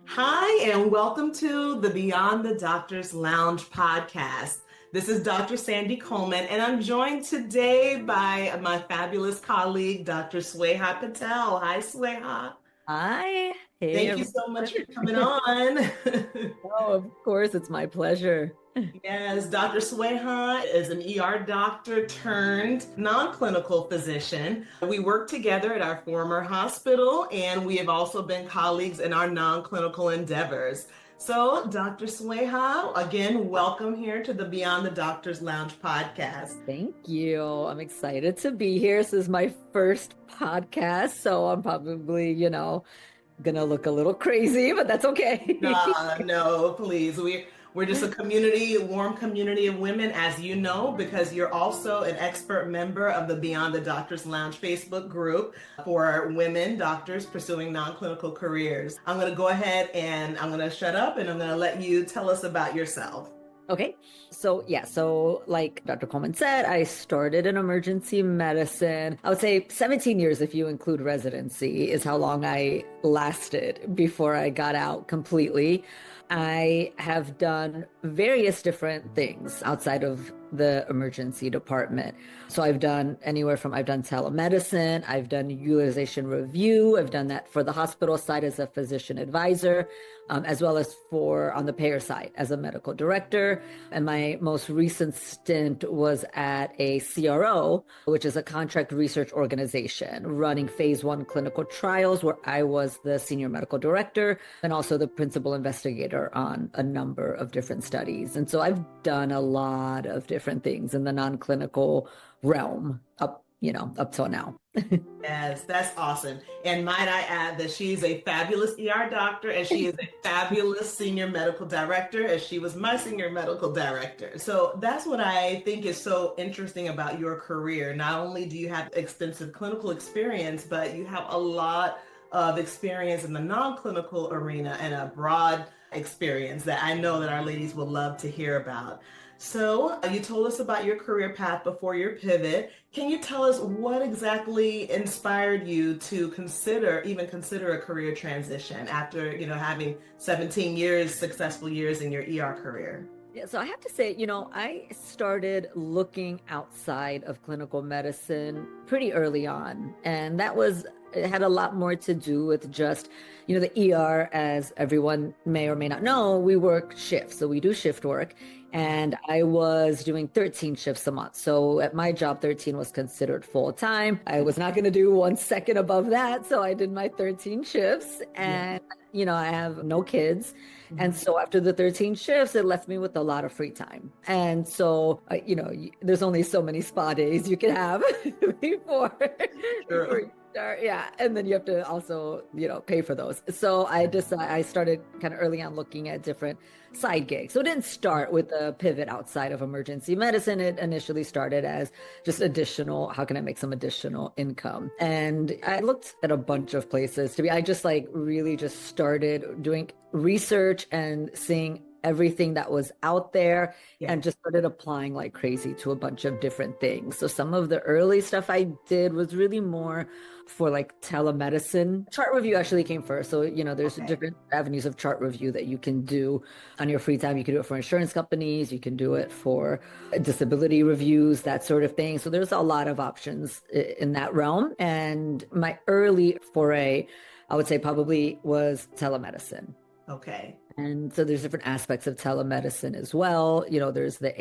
Hi, and welcome to the Beyond the Doctor's Lounge podcast. This is Dr. Sandy Coleman, and I'm joined today by my fabulous colleague, Dr. Sweha Patel. Hi, Sweha. Hi. Hey, Thank you everyone. so much for coming on. Oh, of course, it's my pleasure. Yes, Dr. Sweha is an ER doctor turned non-clinical physician. We work together at our former hospital, and we have also been colleagues in our non-clinical endeavors. So, Dr. Sweha, again, welcome here to the Beyond the Doctor's Lounge podcast. Thank you. I'm excited to be here. This is my first podcast, so I'm probably, gonna look a little crazy, but that's okay. No, please. We're just a community, a warm community of women, as you know, because you're also an expert member of the Beyond the Doctors Lounge Facebook group for women doctors pursuing non-clinical careers. I'm going to go ahead and I'm going to shut up and I'm going to let you tell us about yourself. Okay. So like Dr. Coleman said, I started in emergency medicine. I would say 17 years if you include residency is how long I lasted before I got out completely. I have done various different things outside of the emergency department. So I've done telemedicine, I've done utilization review, I've done that for the hospital side as a physician advisor, as well as for on the payer side as a medical director. And my most recent stint was at a CRO, which is a contract research organization running phase 1 clinical trials, where I was the senior medical director and also the principal investigator on a number of different studies. And so I've done a lot of different things in the non-clinical realm up till now. Yes, that's awesome. And might I add that she's a fabulous ER doctor and she is a fabulous senior medical director, as she was my senior medical director. So that's what I think is so interesting about your career. Not only do you have extensive clinical experience, but you have a lot of experience in the non-clinical arena and a broad experience that I know that our ladies would love to hear about. So, you told us about your career path before your pivot. Can you tell us what exactly inspired you to even consider a career transition after, having 17 years, successful years in your ER career? Yeah, so I have to say, I started looking outside of clinical medicine pretty early on. And it had a lot more to do with just, the ER, as everyone may or may not know, we work shifts. So we do shift work. And I was doing 13 shifts a month. So at my job, 13 was considered full time. I was not going to do 1 second above that. So I did my 13 shifts. Yeah. And I have no kids. And so after the 13 shifts, it left me with a lot of free time. And so, there's only so many spa days you can have before, before True. you start. Yeah. And then you have to also, pay for those. So I started kind of early on looking at different side gigs. So it didn't start with a pivot outside of emergency medicine. It initially started as just how can I make some additional income? And I looked at a bunch of places I just really just started doing research and seeing everything that was out there Yeah. and just started applying like crazy to a bunch of different things. So some of the early stuff I did was really more for like telemedicine. Chart review actually came first. So, there's Okay. different avenues of chart review that you can do on your free time. You can do it for insurance companies, you can do it for disability reviews, that sort of thing. So there's a lot of options in that realm. And my early foray, I would say, probably was telemedicine. Okay. And so there's different aspects of telemedicine as well. There's the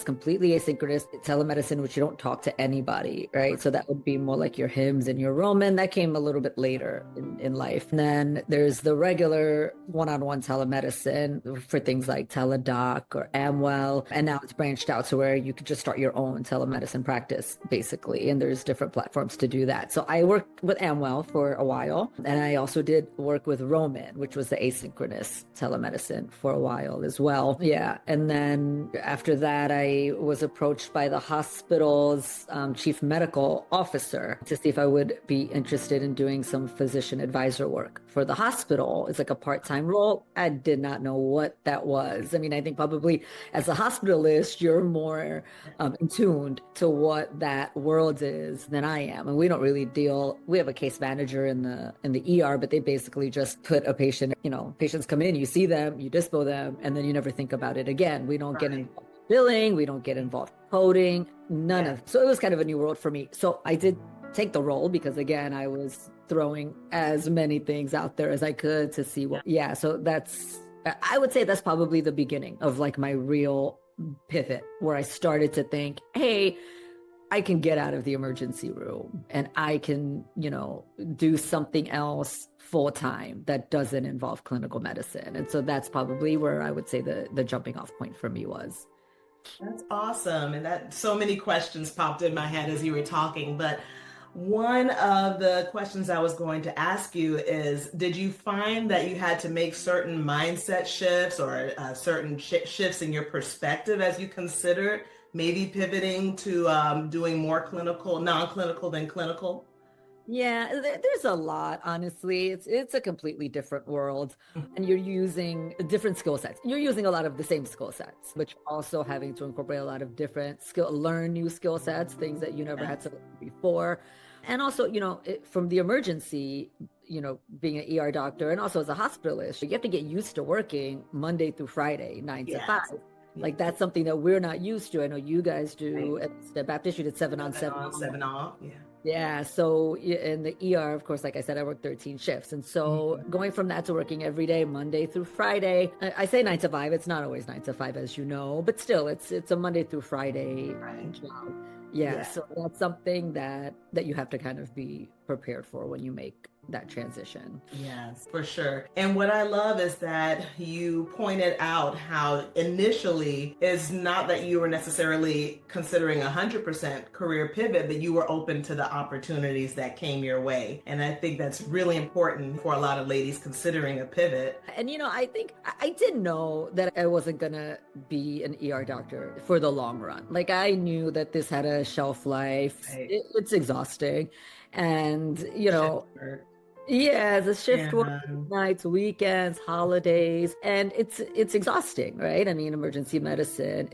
completely asynchronous telemedicine, which you don't talk to anybody, right? So that would be more like your HIMSS and your Roman. That came a little bit later in life. And then there's the regular one-on-one telemedicine for things like Teladoc or Amwell. And now it's branched out to where you could just start your own telemedicine practice, basically. And there's different platforms to do that. So I worked with Amwell for a while. And I also did work with Roman, which was the asynchronous telemedicine for a while as well. Yeah. And then after that, I was approached by the hospital's chief medical officer to see if I would be interested in doing some physician advisor work for the hospital. It's like a part-time role. I did not know what that was. I mean, I think probably as a hospitalist, you're more in tuned to what that world is than I am. And we don't really deal, we have a case manager in the ER, but they basically just put a patient, patients come in, you see them, you dispo them, and then you never think about it again. We don't get involved in billing, we don't get involved in coding, none of. So it was kind of a new world for me. So I did take the role because again, I was throwing as many things out there as I could to see what, so I would say that's probably the beginning of like my real pivot where I started to think, hey, I can get out of the emergency room and I can, do something else full time that doesn't involve clinical medicine. And so that's probably where I would say the jumping off point for me was. That's awesome. And that so many questions popped in my head as you were talking. But one of the questions I was going to ask you is, did you find that you had to make certain mindset shifts or certain shifts in your perspective as you considered maybe pivoting to doing more clinical, non-clinical than clinical? Yeah, there's a lot, honestly. It's a completely different world, and you're using different skill sets. You're using a lot of the same skill sets, but you're also having to incorporate a lot of different learn new skill sets, things that you never had to learn before. And also, from the emergency, being an ER doctor and also as a hospitalist, you have to get used to working Monday through Friday, 9 to 5. Like that's something that we're not used to. I know you guys do at the Baptist. You did 7 on, 7 off. 7 off. Yeah. Yeah. So in the ER, of course, like I said, I worked 13 shifts. And so going from that to working every day, Monday through Friday, I say 9 to 5. It's not always 9 to 5, as you know, but still it's a Monday through Friday job. Yeah. So that's something that you have to kind of be prepared for when you make that transition. Yes, for sure. And what I love is that you pointed out how initially it's not that you were necessarily considering 100% career pivot, but you were open to the opportunities that came your way. And I think that's really important for a lot of ladies considering a pivot. And I think I did know that I wasn't gonna be an ER doctor for the long run. Like I knew that this had a shelf life. Right. It's exhausting. And the shift work, nights, weekends, holidays, and it's exhausting, right? I mean, emergency medicine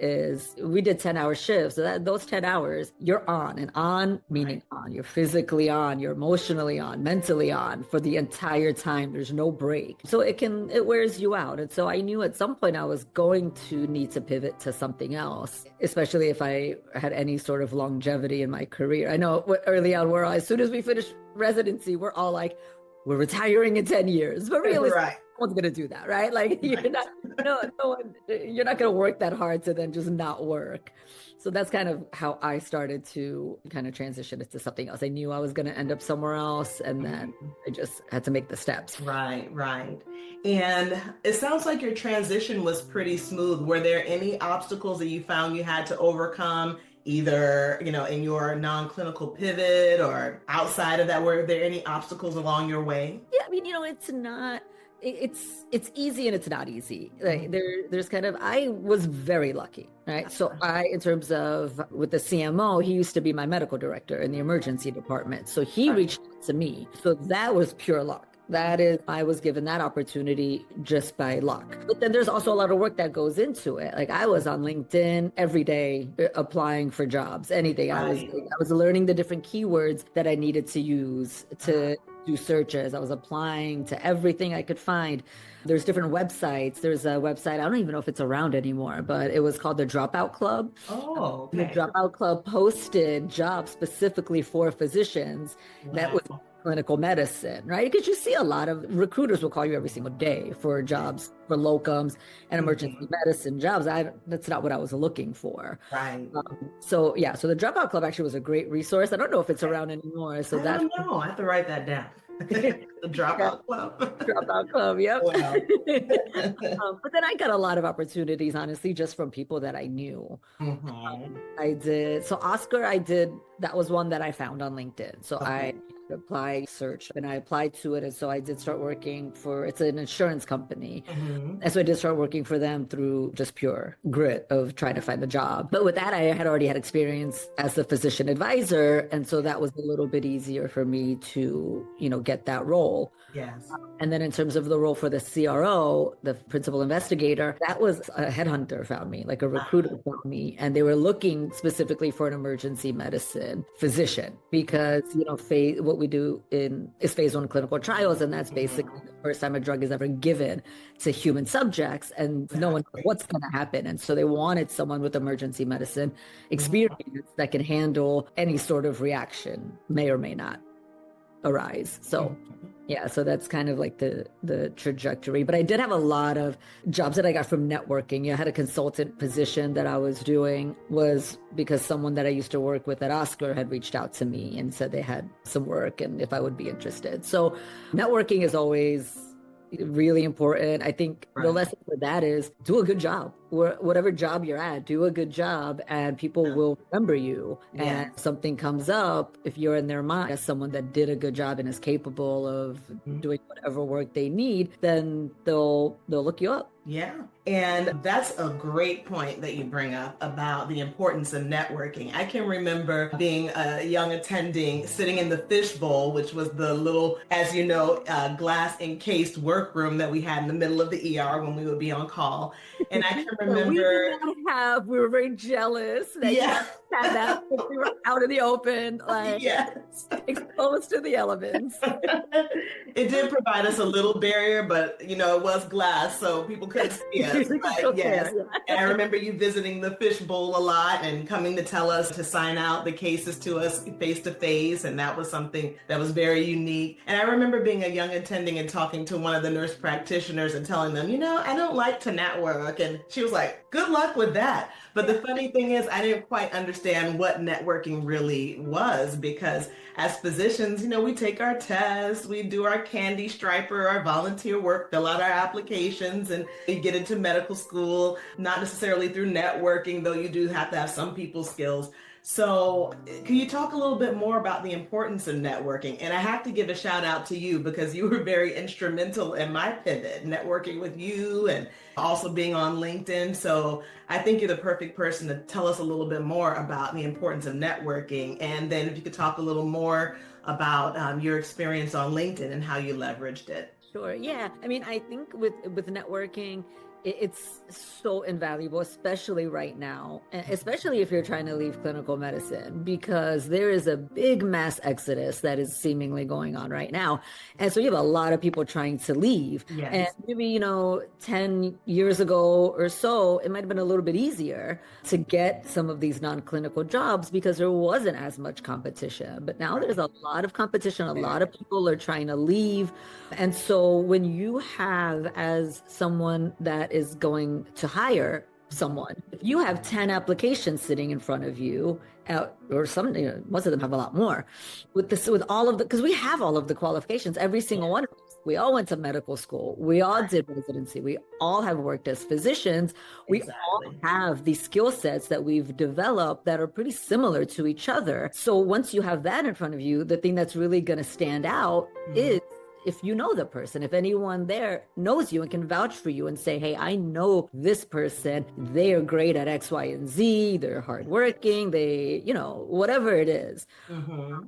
we did 10-hour shifts. So those 10 hours, you're on and on, meaning on. You're physically on, you're emotionally on, mentally on for the entire time. There's no break. So it wears you out. And so I knew at some point I was going to need to pivot to something else, especially if I had any sort of longevity in my career. I know early on, as soon as we finished residency, we're all like, we're retiring in 10 years, but really, no one's going to do that, right? Like you're not going to work that hard to then just not work. So that's kind of how I started to kind of transition into something else. I knew I was going to end up somewhere else, and then I just had to make the steps. Right. And it sounds like your transition was pretty smooth. Were there any obstacles that you found you had to overcome, either, in your non-clinical pivot or outside of that? Were there any obstacles along your way? Yeah, I mean, it's easy and it's not easy. Like there's kind of, I was very lucky, right? So in terms of with the CMO, he used to be my medical director in the emergency department. So he reached out to me. So that was pure luck. I was given that opportunity just by luck. But then there's also a lot of work that goes into it. Like I was on LinkedIn every day applying for jobs, anything. I was learning the different keywords that I needed to use to do searches. I was applying to everything I could find. There's different websites. There's a website, I don't even know if it's around anymore, but it was called the Dropout Club. Oh, okay. The Dropout Club posted jobs specifically for physicians that was clinical medicine, right? Because you see a lot of recruiters will call you every single day for jobs, for locums and emergency medicine jobs. That's not what I was looking for. Right. So the Dropout Club actually was a great resource. I don't know if it's around anymore. So I don't know. I have to write that down. The Yeah, dropout club. Dropout Club, yep. Wow. But then I got a lot of opportunities, honestly, just from people that I knew. Hmm. I did. So Oscar, I did. That was one that I found on LinkedIn. So I Okay. applied, search, and I applied to it. And so I did start working for, it's an insurance company. Hmm. And so I did start working for them through just pure grit of trying to find a job. But with that, I had already had experience as a physician advisor. And so that was a little bit easier for me to, get that role. Yes. And then in terms of the role for the CRO, the principal investigator, that was a headhunter found me, like a recruiter found me. And they were looking specifically for an emergency medicine physician because, what we do is phase one clinical trials. And that's basically Mhm. the first time a drug is ever given to human subjects and no one knows Exactly. what's going to happen. And so they wanted someone with emergency medicine Mhm. experience that can handle any sort of reaction, may or may not arise. So Mhm. yeah, so that's kind of like the trajectory. But I did have a lot of jobs that I got from networking. I had a consultant position that I was doing was because someone that I used to work with at Oscar had reached out to me and said they had some work and if I would be interested. So networking is always really important. I think the Right. lesson for that is do a good job. Whatever job you're at, do a good job and people Yeah. will remember you. And Yes. something comes up, if you're in their mind as someone that did a good job and is capable of Mhm. doing whatever work they need, then they'll look you up. Yeah. And that's a great point that you bring up about the importance of networking. I can remember being a young attending sitting in the fishbowl, which was the little, as you know, glass encased workroom that we had in the middle of the ER when we would be on call. And I can That we did remember, not have. We were very jealous that you yeah, guys had that. We were out in the open, like yes. exposed to the elements. It did provide us a little barrier, but it was glass, so people couldn't see us. We could But still yes, stare. and I remember you visiting the fishbowl a lot and coming to tell us to sign out the cases to us face to face, and that was something that was very unique. And I remember being a young attending and talking to one of the nurse practitioners and telling them, I don't like to network, and she was like, "Good luck with that." But the Yeah. funny thing is, I didn't quite understand what networking really was because as physicians, we take our tests, we do our candy striper, our volunteer work, fill out our applications, and we get into medical school, not necessarily through networking, though you do have to have some people skills. So, can you talk a little bit more about the importance of networking? And I have to give a shout out to you because you were very instrumental in my pivot, networking with you and also being on LinkedIn. So, I think you're the perfect person to tell us a little bit more about the importance of networking. And then if you could talk a little more about your experience on LinkedIn and how you leveraged it. Sure. Yeah. I mean, I think with networking, it's so invaluable, especially right now, especially if you're trying to leave clinical medicine, because there is a big mass exodus that is seemingly going on right now. And so you have a lot of people trying to leave. And Yes. maybe, 10 years ago or so, it might have been a little bit easier to get some of these non-clinical jobs because there wasn't as much competition. But now there's Right. a lot of competition. A lot There. of people are trying to leave. And so when you have, as someone that is going to hire someone, if you have 10 applications sitting in front of you, or some, most of them have a lot more, with all of the, because we have all of the qualifications, every Yeah. single one of us. We all went to medical school. We all Right. did residency. We all have worked as physicians. We all Exactly. have these skill sets that we've developed that are pretty similar to each other. So once you have that in front of you, the thing that's really going to stand out Mhm. is if you know the person, if anyone there knows you and can vouch for you and say, hey, I know this person, they are great at X, Y, and Z, they're hardworking, they, whatever it is, Mhm.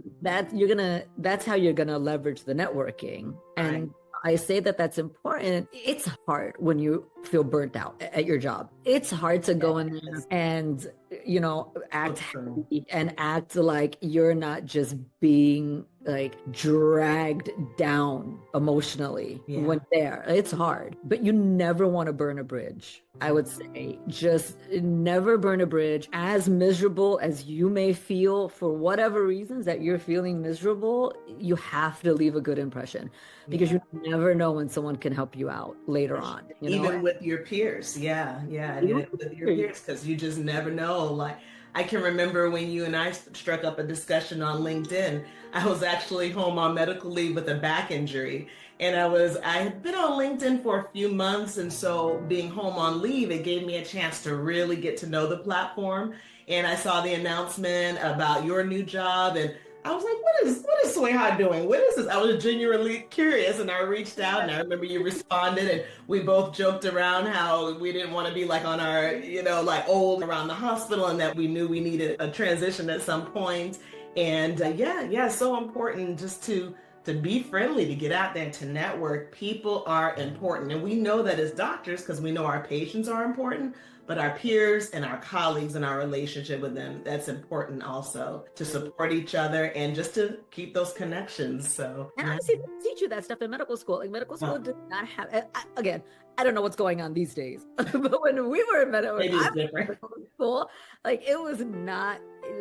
that's how you're gonna leverage the networking. Right. And I say that that's important. It's hard when you feel burnt out at your job. It's hard to go in there Yes. and, So act true. happy and act like you're not just being like dragged down emotionally when Yeah. there. It's hard, but you never want to burn a bridge. I would say just never burn a bridge. As miserable as you may feel for whatever reasons that you're feeling miserable, you have to leave a good impression because Yeah. you never know when someone can help you out later on. Even with your peers. Yeah. Yeah. And Even with your with- peers, because you just never know. Like, I can remember when you and I struck up a discussion on LinkedIn. I was actually home on medical leave with a back injury. And I had been on LinkedIn for a few months. And so being home on leave, it gave me a chance to really get to know the platform. And I saw the announcement about your new job, and I was like, what is Sweha doing? What is this? I was genuinely curious, and I reached out, and I remember you responded, and we both joked around how we didn't want to be like on our, like old around the hospital, and that we knew we needed a transition at some point. And yeah, so important just to be friendly, to get out there, to network. People are important, and we know that as doctors because we know our patients are important, but our peers and our colleagues and our relationship with them, that's important also, to support each other and just to keep those connections. So And yeah. honestly, they teach you that stuff in medical school. Like medical school Well, did not have. Again, I don't know what's going on these days, but when we were in medical, maybe I it's was in different. medical school. Like it was not.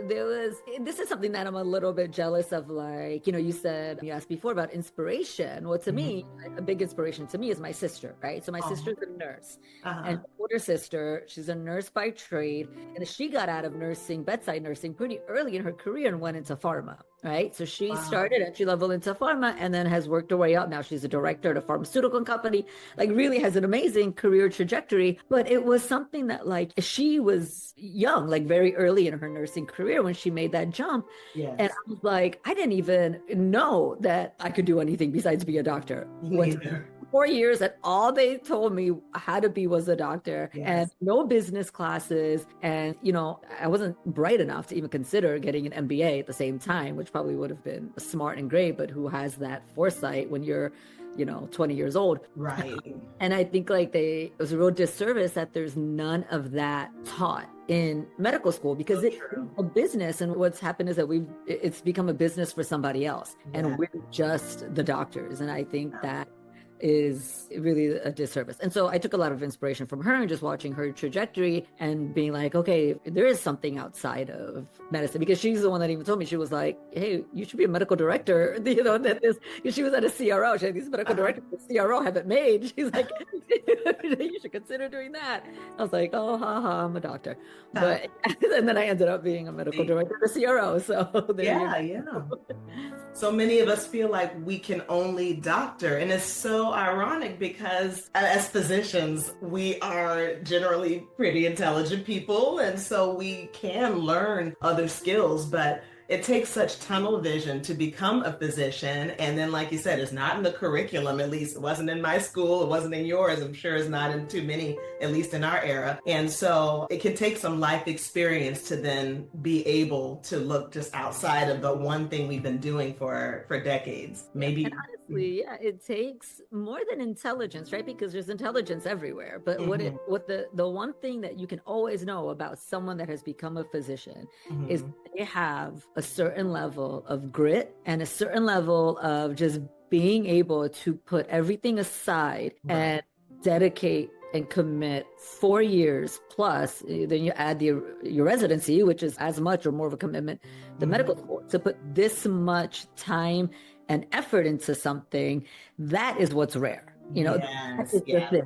There was. This is something that I'm a little bit jealous of. Like you said, you asked before about inspiration. Well, to me, a big inspiration to me is my sister. Right. So my Oh, sister's a nurse, and uh-huh. older sister, she's a nurse by trade, and she got out of nursing, bedside nursing, pretty early in her career and went into pharma. Right. So she Wow. started entry level into pharma and then has worked her way up. Now she's a director at a pharmaceutical company, like really has an amazing career trajectory. But it was something that like she was young, like very early in her nursing career when she made that jump. And Yes. I was like, I didn't even know that I could do anything besides be a doctor. Went to Neither. 4 years and all they told me how to be was a doctor and Yes. no business classes. And, I wasn't bright enough to even consider getting an MBA at the same time, which probably would have been smart and great, but who has that foresight when you're 20 years old. Right. And I think like it was a real disservice that there's none of that taught in medical school because So it's true. a business. And what's happened is that it's become a business for somebody else Yeah. and we're just the doctors. And I think that is really a disservice. And so I took a lot of inspiration from her and just watching her trajectory and being like, okay, there is something outside of medicine because she's the one that even told me, she was like, hey, you should be a medical director. That this, she was at a CRO. She had these medical Uh-huh. directors the CRO haven't made. She's like, you should consider doing that. I was like, oh, I'm a doctor. Uh, But, and then I ended up being a medical director at a CRO. So there you yeah, yeah. go. So many of us feel like we can only doctor. And it's so ironic because as physicians, we are generally pretty intelligent people. And so we can learn other skills, but it takes such tunnel vision to become a physician. And then, like you said, it's not in the curriculum, at least it wasn't in my school, it wasn't in yours. I'm sure it's not in too many, at least in our era. And so it can take some life experience to then be able to look just outside of the one thing we've been doing for decades. Yeah. And Maybe. honestly, yeah, it takes more than intelligence, right? Because there's intelligence everywhere. But Mhm, the one thing that you can always know about someone that has become a physician is mhm. they have a certain level of grit and a certain level of just being able to put everything aside Right. and dedicate and commit 4 years plus. Then you add your residency, which is as much or more of a commitment to medical Mhm. school, to put this much time and effort into something. That is what's rare. That Yes, is the yeah. thing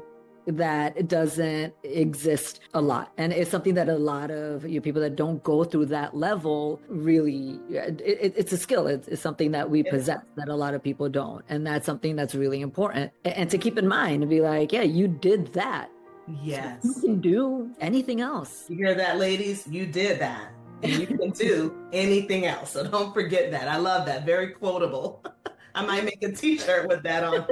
that doesn't exist a lot, and it's something that a lot of people that don't go through that level really, it's a skill. It's something that we It possess that a lot of people don't, and that's something that's really important and to keep in mind and be like, yeah, you did that, so you Yes. can do anything else. You hear that, ladies? You did that. And you can do anything else. So don't forget that. I love that. Very quotable. I might make a t-shirt with that on.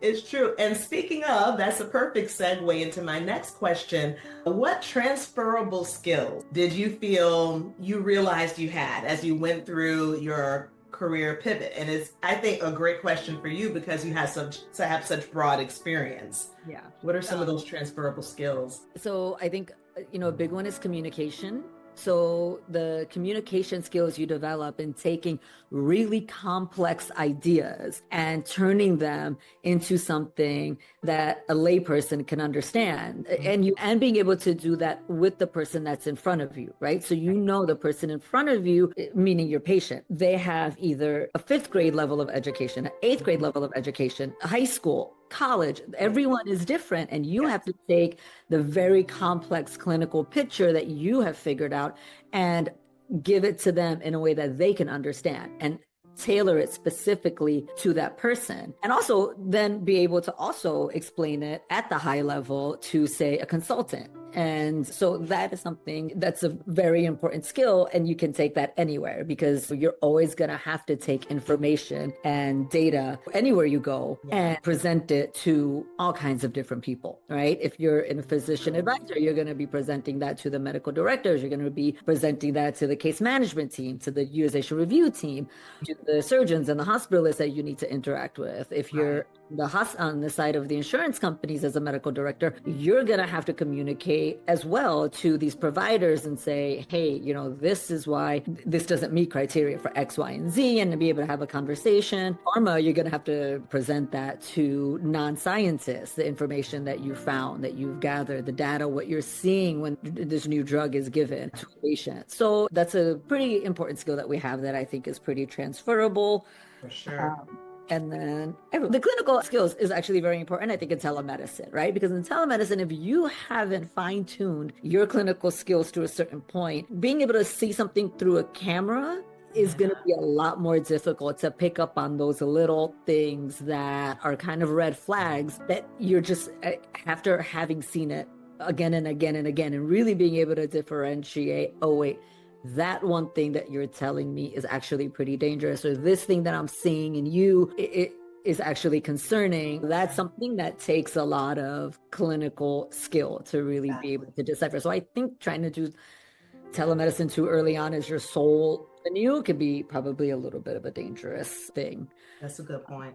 It's true. And speaking of, that's a perfect segue into my next question. What transferable skills did you feel you realized you had as you went through your career pivot? And it's, I think, a great question for you because you have such broad experience. Yeah. What are some of those transferable skills? So I think, a big one is communication. So the communication skills you develop in taking really complex ideas and turning them into something that a layperson can understand, and being able to do that with the person that's in front of you, right? So the person in front of you, meaning your patient, they have either a fifth grade level of education, an eighth grade level of education, a high school college. Right. Everyone is different, and you Yes. have to take the very complex clinical picture that you have figured out and give it to them in a way that they can understand and tailor it specifically to that person. And also then be able to also explain it at the high level to, say, a consultant. And so that is something that's a very important skill. And you can take that anywhere because you're always going to have to take information and data anywhere you go Yeah. and present it to all kinds of different people, right? If you're in a physician advisor, you're going to be presenting that to the medical directors. You're going to be presenting that to the case management team, to the utilization review team, to the surgeons and the hospitalists that you need to interact with. If Right. you're on the side of the insurance companies as a medical director, you're going to have to communicate as well to these providers and say, hey, this is why this doesn't meet criteria for X, Y, and Z, and to be able to have a conversation. Pharma, you're going to have to present that to non-scientists, the information that you found, that you've gathered, the data, what you're seeing when this new drug is given to a patient. So that's a pretty important skill that we have that I think is pretty transferable. For sure. Um, and then the clinical skills is actually very important, I think, in telemedicine, right? Because in telemedicine, if you haven't fine-tuned your clinical skills to a certain point, being able to see something through a camera is going to Yeah. be a lot more difficult to pick up on those little things that are kind of red flags that you're just after having seen it again and again and again and really being able to differentiate, oh, wait, that one thing that you're telling me is actually pretty dangerous, or this thing that I'm seeing in you, it is actually concerning. That's something that takes a lot of clinical skill to really be able Exactly. to decipher. So I think trying to do telemedicine too early on as your sole venue could be probably a little bit of a dangerous thing. That's a good point.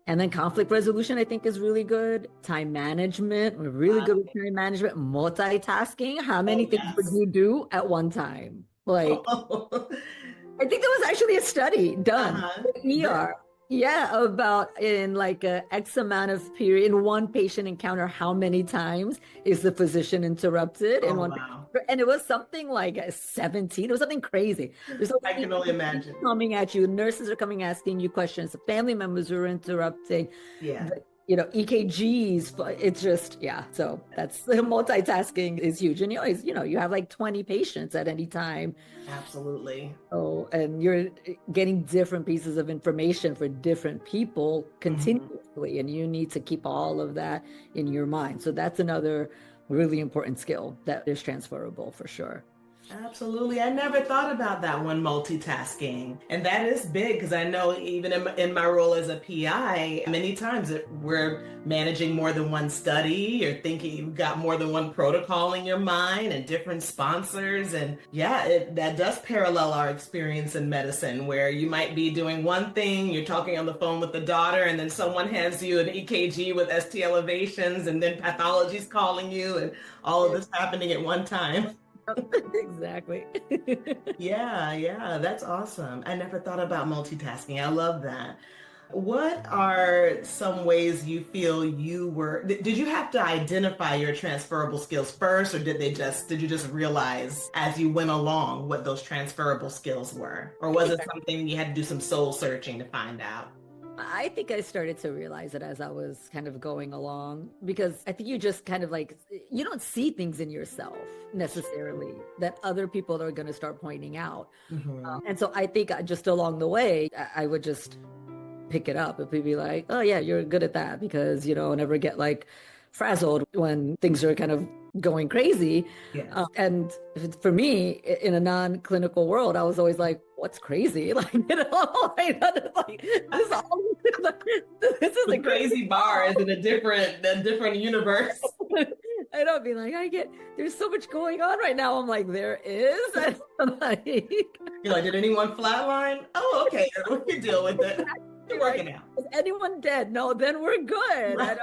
And then conflict resolution, I think, is really good. Time management, we're really good with time management. Multitasking, how many Oh, things would yes. you do at one time? Like, I think there was actually a study done Uh-huh. with ER. Yeah, about in like a X amount of period in one patient encounter, how many times is the physician interrupted in Oh, one? wow. And it was something like 17. It was something crazy. There's so I many can only imagine. coming at you. Nurses are coming asking you questions. Family members are interrupting. Yeah. The, EKGs. It's just, yeah. So that's multitasking is huge. And you always, you have like 20 patients at any time. Absolutely. Oh, and you're getting different pieces of information for different people Mhm. continuously, and you need to keep all of that in your mind. So that's another really important skill that is transferable for sure. Absolutely. I never thought about that one, multitasking. And that is big because I know even in my role as a PI, many times we're managing more than one study. You're thinking you've got more than one protocol in your mind and different sponsors. And yeah, that does parallel our experience in medicine where you might be doing one thing, you're talking on the phone with the daughter, and then someone hands you an EKG with ST elevations, and then pathology's calling you, and all of this happening at one time. Exactly. Yeah, yeah, that's awesome. I never thought about multitasking. I love that. What are some ways you feel did you have to identify your transferable skills first, or did you just realize as you went along what those transferable skills were? Or was it something you had to do some soul searching to find out? I think I started to realize it as I was kind of going along because I think you just kind of like, you don't see things in yourself necessarily that other people are going to start pointing out. Hmm. And so I think just along the way, I would just pick it up and be like, oh yeah, you're good at that because never get like frazzled when things are kind of going crazy. Yes. And for me, in a non-clinical world, I was always like, what's crazy? Like, like this, all, this is The a crazy crazy bar is in a different universe. I don't be like, there's so much going on right now. I'm like, there is. And like, You're like, did anyone flatline? Oh, okay, we can deal with it. You're right? working out. Is anyone dead? No, then we're good. I Right.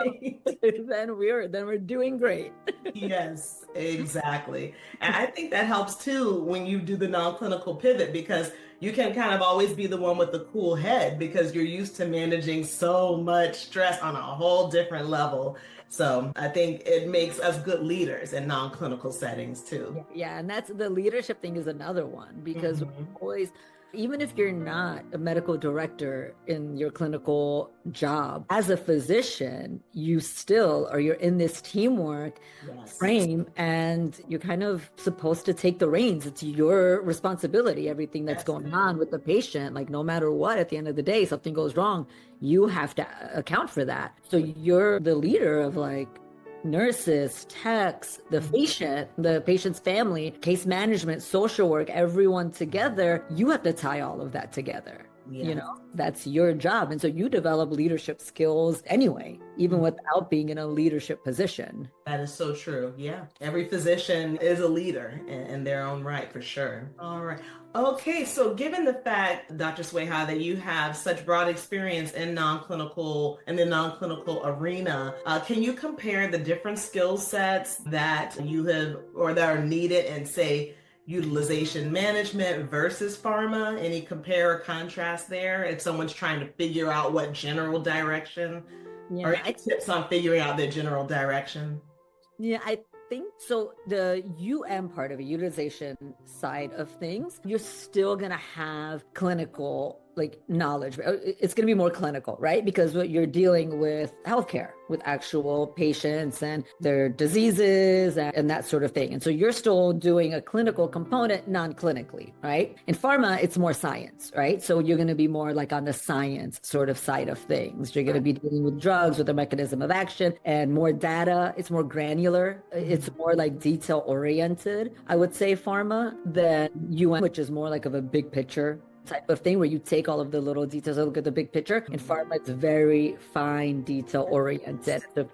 don't. Then we're doing great. Yes, exactly. And I think that helps too when you do the non-clinical pivot because you can kind of always be the one with the cool head because you're used to managing so much stress on a whole different level. So I think it makes us good leaders in non-clinical settings too. Yeah, and that's the leadership thing is another one because Hmm. always Even if you're not a medical director in your clinical job, as a physician, you still, or you're in this teamwork Yes. frame and you're kind of supposed to take the reins. It's your responsibility, everything that's Yes. going on with the patient. Like, no matter what, at the end of the day, something goes wrong, you have to account for that. So you're the leader of like nurses, techs, the patient's family, case management, social work, everyone together. You have to tie all of that together. You Yes. know, that's your job. And so you develop leadership skills anyway, even without being in a leadership position. That is so true. Yeah. Every physician is a leader in their own right, for sure. All right. Okay. So, given the fact, Dr. Sweha, that you have such broad experience in the non-clinical arena, can you compare the different skill sets that you have or that are needed in, say, utilization management versus pharma? Any compare or contrast there if someone's trying to figure out what general direction or Yeah, any tips on figuring out their general direction? I think so. The part of it, utilization side of things, you're still going to have clinical like knowledge. It's going to be more clinical, right? Because what you're dealing with healthcare, with actual patients and their diseases and that sort of thing. And so you're still doing a clinical component non-clinically, right? In pharma, it's more science, right? So you're going to be more like on the science sort of side of things. You're going to be dealing with drugs, with the mechanism of action and more data. It's more granular. It's more like detail oriented, I would say, pharma than which is more like of a big picture type of thing where you take all of the little details and look at the big picture. In pharma, it's very fine detail oriented. So if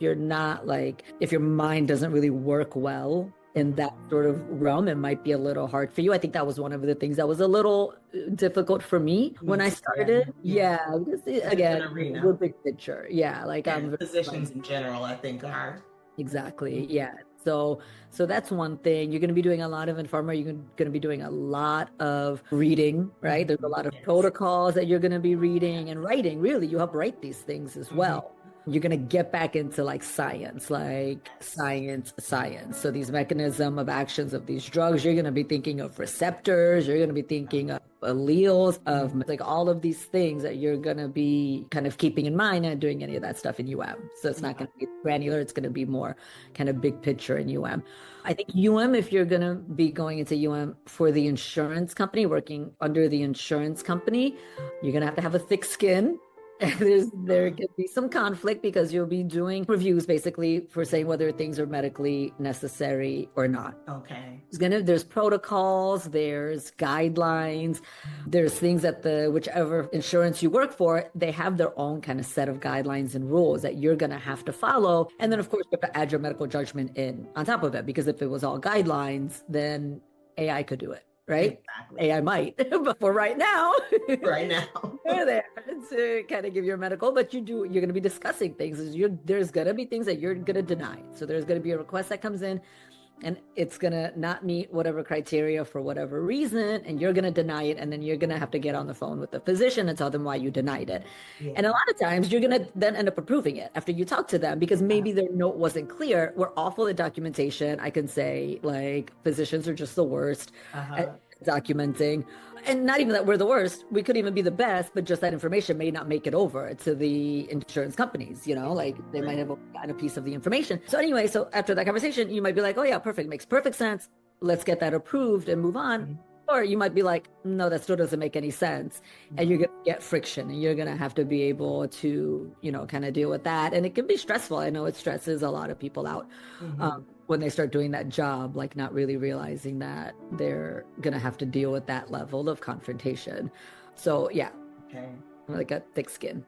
your mind doesn't really work well in that sort of realm, it might be a little hard for you. I think that was one of the things that was a little difficult for me when I started. Yeah, because again, Different arena. we're big picture. Yeah, like And I'm like physicians in general, I think, are. exactly. Yeah. So that's one thing. You're going to be doing a lot of in pharma. You're going to be doing a lot of reading, right? There's a lot of Yes. protocols that you're going to be reading and writing. Really, you help write these things as well. You're going to get back into like science. So these mechanism of actions of these drugs, you're going to be thinking of receptors. You're going to be thinking of alleles, of like all of these things that you're going to be kind of keeping in mind and doing any of that stuff in So it's not going to be granular. It's going to be more kind of big picture in I think if you're going to be going into for the insurance company, working under the insurance company, you're going to have a thick skin. There could be some conflict because you'll be doing reviews basically for saying whether things are medically necessary or not. Okay. There's protocols, there's guidelines, there's things that whichever insurance you work for, they have their own kind of set of guidelines and rules that you're going to have to follow. And then of course you have to add your medical judgment in on top of it, because if it was all guidelines, then AI could do it. Right? Exactly. AI might, but for right now, Right now. you're there to kind of give your medical, but you're going to be discussing things. There's going to be things that you're going to deny. So there's going to be a request that comes in and it's going to not meet whatever criteria for whatever reason, and you're going to deny it. And then you're going to have to get on the phone with the physician and tell them why you denied it. Yeah. And a lot of times you're going to then end up approving it after you talk to them, because maybe their note wasn't clear. We're awful at documentation. I can say, like, physicians are just the worst at documenting. And not even that we're the worst. We could even be the best, but just that information may not make it over to the insurance companies, like they might have gotten a piece of the information. So anyway, so after that conversation, you might be like, oh yeah, perfect. Makes perfect sense. Let's get that approved and move on. Or you might be like, no, that still doesn't make any sense. And you're going to get friction, and you're going to have to be able to, kind of deal with that. And it can be stressful. I know it stresses a lot of people out when they start doing that job, like not really realizing that they're going to have to deal with that level of confrontation. So yeah, Okay. like a thick skin.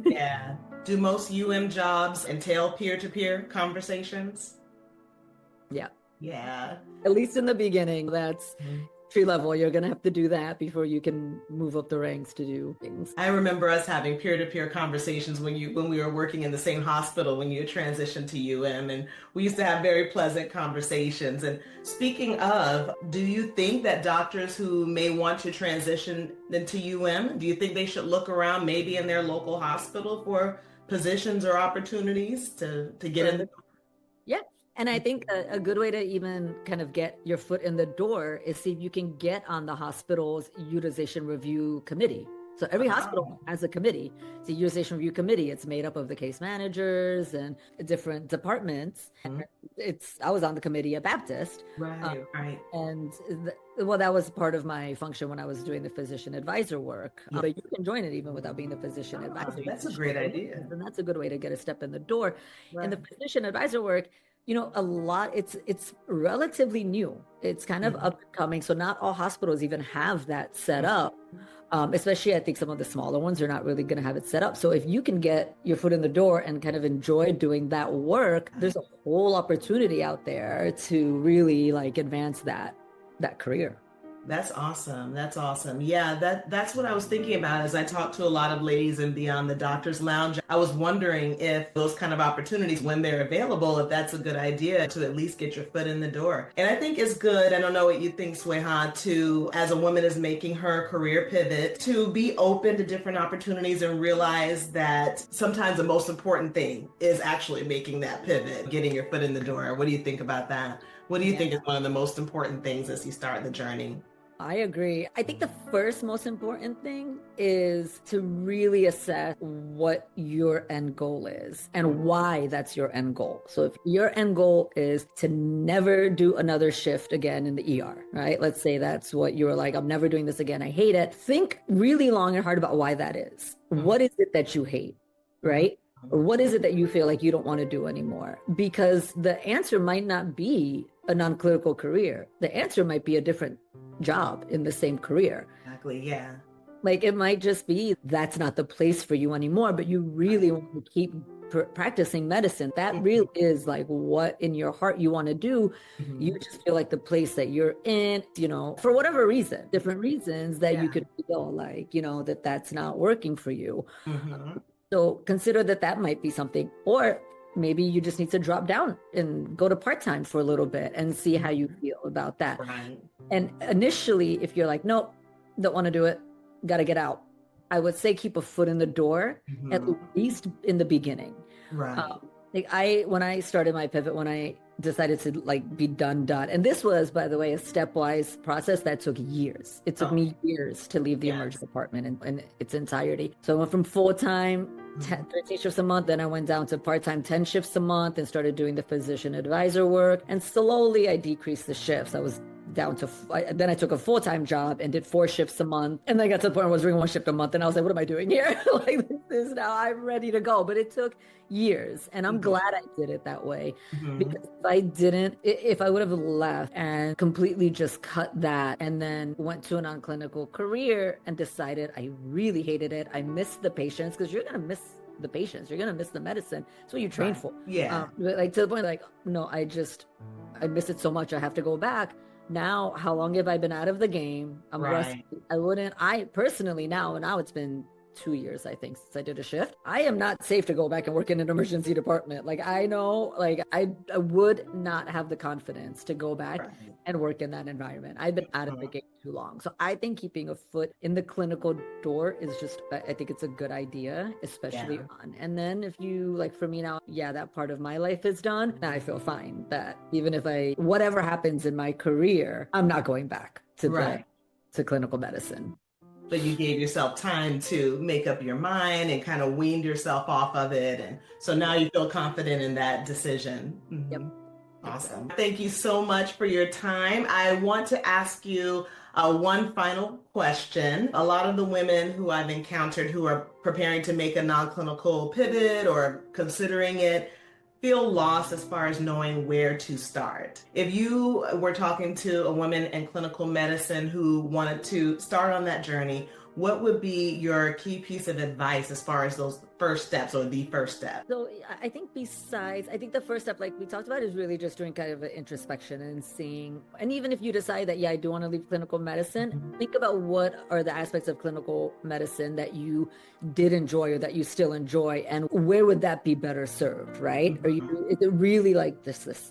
Yeah. Do most jobs entail peer-to-peer conversations? Yeah. Yeah. At least in the beginning, that's entry level. You're going to have to do that before you can move up the ranks to do things. I remember us having peer-to-peer conversations when we were working in the same hospital when you transitioned to and we used to have very pleasant conversations. And speaking of, do you think that doctors who may want to transition into do you think they should look around maybe in their local hospital for positions or opportunities to get in? Yeah. And I think a good way to even kind of get your foot in the door is see if you can get on the hospital's utilization review committee. So every hospital Oh, has a committee. It's a utilization review committee. It's made up of the case managers and different departments. mhm. I was on the committee at Baptist. Uh, Right, right. and well, that was part of my function when I was doing the physician advisor work. Yeah. But you can join it even without being the physician Ah, advisor. You that's can a show great the idea. license, and that's a good way to get a step in the door. And the Right. physician advisor work, a lot, it's relatively new. It's kind of Mhm. up and coming. So not all hospitals even have that set Mhm. up. Especially, I think some of the smaller ones are not really going to have it set up. So if you can get your foot in the door and kind of enjoy doing that work, there's a whole opportunity out there to really like advance that career. That's awesome. That's awesome. Yeah, that's what I was thinking about as I talked to a lot of ladies in Beyond the Doctor's Lounge. I was wondering if those kind of opportunities, when they're available, if that's a good idea to at least get your foot in the door. And I think it's good. I don't know what you think, Sweha, to as a woman is making her career pivot, to be open to different opportunities and realize that sometimes the most important thing is actually making that pivot, getting your foot in the door. What do you think about that? What do you Yeah. think is one of the most important things as you start the journey? I agree. I think the first most important thing is to really assess what your end goal is and why that's your end goal. So if your end goal is to never do another shift again in the ER, right? Let's say that's what you're like, I'm never doing this again. I hate it. Think really long and hard about why that is. What is it that you hate, right? Or what is it that you feel like you don't want to do anymore? Because the answer might not be a non-clinical career. The answer might be a different job in the same career. Exactly. Yeah. Like it might just be that's not the place for you anymore, but you really want to keep practicing medicine. That really is like what in your heart you want to do. You Mhm. just feel like the place that you're in, for whatever reason, different reasons that you Yeah. could feel like, that that's not working for you. Hmm. So consider that that might be something, or maybe you just need to drop down and go to part-time for a little bit and see how you feel about that. Right. And initially, if you're like, nope, don't want to do it, got to get out, I would say keep a foot in the door, at Hmm. least in the beginning. Right. When I started my pivot, when I decided to like be done, and this was, by the way, a stepwise process that took years. It took Okay. me years to leave the emergency Yes. department in its entirety. So I went from full-time, Mhm. 13 shifts a month, then I went down to part-time 10 shifts a month and started doing the physician advisor work. And slowly I decreased the shifts. I was down to then I took a full-time job and did 4 shifts a month, and then I got to the point where I was doing 1 shift a month, and I was like, what am I doing here? Like, this is now I'm ready to go. But it took years, and I'm glad I did it that way, Mhm. because if I didn't, if I would have left and completely just cut that and then went to a non-clinical career and decided I really hated it, I missed the patients, because you're gonna miss the patients, you're gonna miss the medicine. It's what you train Right. for. Yeah. But like to the point, like, no, I miss it so much, I have to go back. Now, how long have I been out of the game? I'm rusty. Right. I personally now it's been 2 years, I think, since I did a shift. I am not safe to go back and work in an emergency department. Like I know, like I would not have the confidence to go back Right. and work in that environment. I've been out of the Mhm. game too long. So I think keeping a foot in the clinical door is just, I think it's a good idea, especially Yeah. on. And then if you, like for me now, yeah, that part of my life is done. Now I feel fine that even if whatever happens in my career, I'm not going back Right. to clinical medicine. But you gave yourself time to make up your mind and kind of weaned yourself off of it. And so now Yep. you feel confident in that decision. Yep. Exactly. Awesome. Thank you so much for your time. I want to ask you one final question. A lot of the women who I've encountered who are preparing to make a non-clinical pivot or considering it feel lost as far as knowing where to start. If you were talking to a woman in clinical medicine who wanted to start on that journey, what would be your key piece of advice as far as those first steps or the first step? So I think I think the first step, like we talked about, is really just doing kind of an introspection and seeing, and even if you decide that, yeah, I do want to leave clinical medicine, think about what are the aspects of clinical medicine that you did enjoy or that you still enjoy, and where would that be better served, right? Is it really like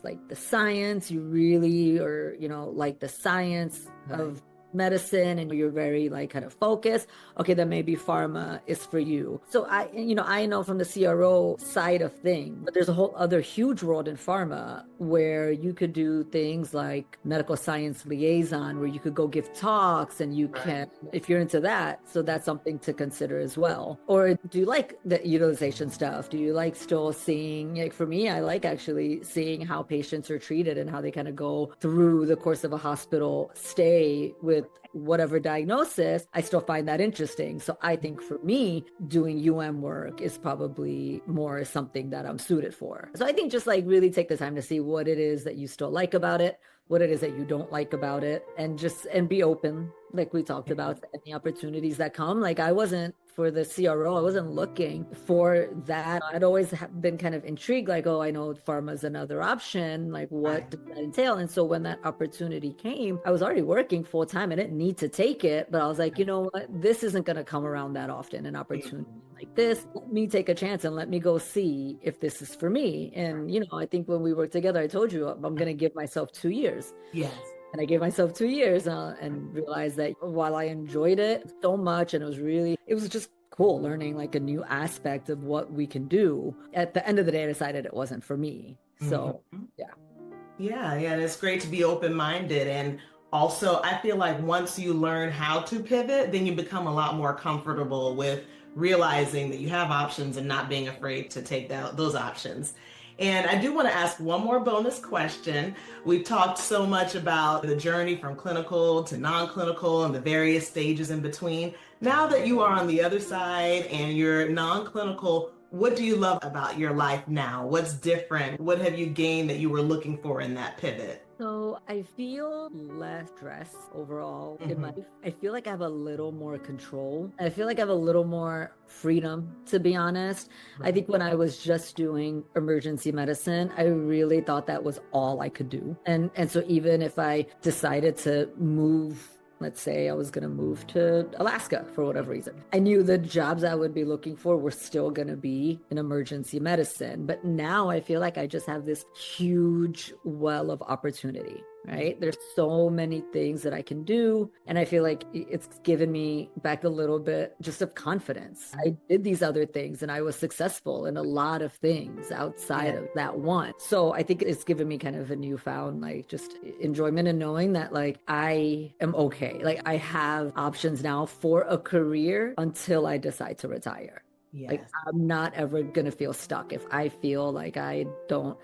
like the science, you really, or, like the science Right. of medicine and you're very like kind of focused, okay, then maybe pharma is for you. So I know from the CRO side of things, but there's a whole other huge world in pharma where you could do things like medical science liaison, where you could go give talks and you can, if you're into that, so that's something to consider as well. Or do you like the utilization stuff? Do you like still seeing, like for me, I like actually seeing how patients are treated and how they kind of go through the course of a hospital stay with whatever diagnosis. I still find that interesting. So I think for me, doing work is probably more something that I'm suited for. So I think just like really take the time to see what it is that you still like about it, what it is that you don't like about it, and be open, like we talked about, any opportunities that come. Like I wasn't, for the CRO, I wasn't looking for that. I'd always been kind of intrigued, like, oh, I know pharma's another option. Like, what does that entail? And so when that opportunity came, I was already working full time. I didn't need to take it, but I was like, you know what? This isn't going to come around that often, an opportunity like this. Let me take a chance and let me go see if this is for me. And, I think when we worked together, I told you I'm going to give myself 2 years. Yes. And I gave myself 2 years and realized that while I enjoyed it so much, and it was just cool learning like a new aspect of what we can do. At the end of the day, I decided it wasn't for me. So, yeah. Yeah, and it's great to be open-minded. And also, I feel like once you learn how to pivot, then you become a lot more comfortable with realizing that you have options and not being afraid to take those options. And I do want to ask one more bonus question. We've talked so much about the journey from clinical to non-clinical and the various stages in between. Now that you are on the other side and you're non-clinical, what do you love about your life now? What's different? What have you gained that you were looking for in that pivot? So I feel less stress overall in my life. I feel like I have a little more control. I feel like I have a little more freedom, to be honest. I think when I was just doing emergency medicine, I really thought that was all I could do. And so even if I decided to move, let's say I was going to move to Alaska for whatever reason, I knew the jobs I would be looking for were still going to be in emergency medicine. But now I feel like I just have this huge well of opportunity, right? There's so many things that I can do. And I feel like it's given me back a little bit just of confidence. I did these other things and I was successful in a lot of things outside of that one. So I think it's given me kind of a newfound, like, just enjoyment in knowing that, like, I am okay. Like, I have options now for a career until I decide to retire. Yes. Like, I'm not ever going to feel stuck. If I feel like I don't,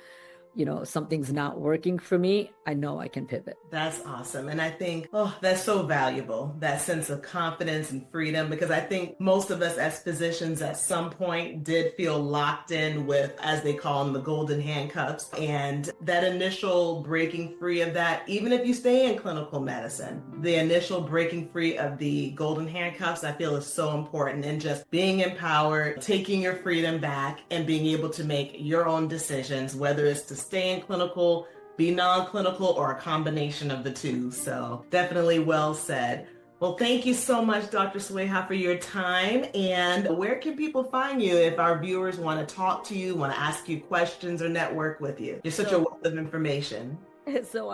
something's not working for me, I know I can pivot. That's awesome. And I think, that's so valuable, that sense of confidence and freedom, because I think most of us as physicians at some point did feel locked in with, as they call them, the golden handcuffs. And that initial breaking free of that, even if you stay in clinical medicine, the initial breaking free of the golden handcuffs, I feel is so important. And just being empowered, taking your freedom back, and being able to make your own decisions, whether it's to stay in clinical, be non-clinical, or a combination of the two. So definitely well said. Well, thank you so much, Dr. Sweha, for your time. And where can people find you if our viewers want to talk to you, want to ask you questions, or network with you? You're such a wealth of information. So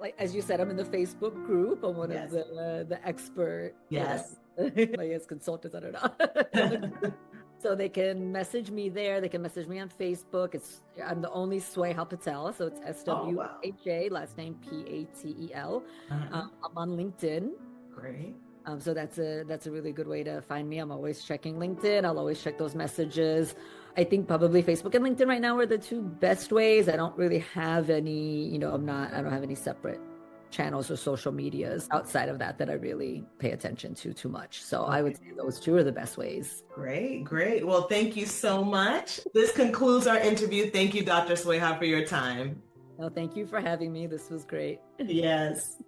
like as you said, I'm in the Facebook group. I'm one of the expert. Yes. I guess consultants. I don't know. So they can message me there. They can message me on Facebook. I'm the only Sweha Patel. So it's Swha, last name Patel. I'm on LinkedIn. Great. So that's a really good way to find me. I'm always checking LinkedIn. I'll always check those messages. I think probably Facebook and LinkedIn right now are the two best ways. I don't really have any, I don't have any separate channels or social medias outside of that I really pay attention to too much. So I would say those two are the best ways. Great. Well, thank you so much. This concludes our interview. Thank you, Dr. Sweha, for your time. No, thank you for having me. This was great. Yes.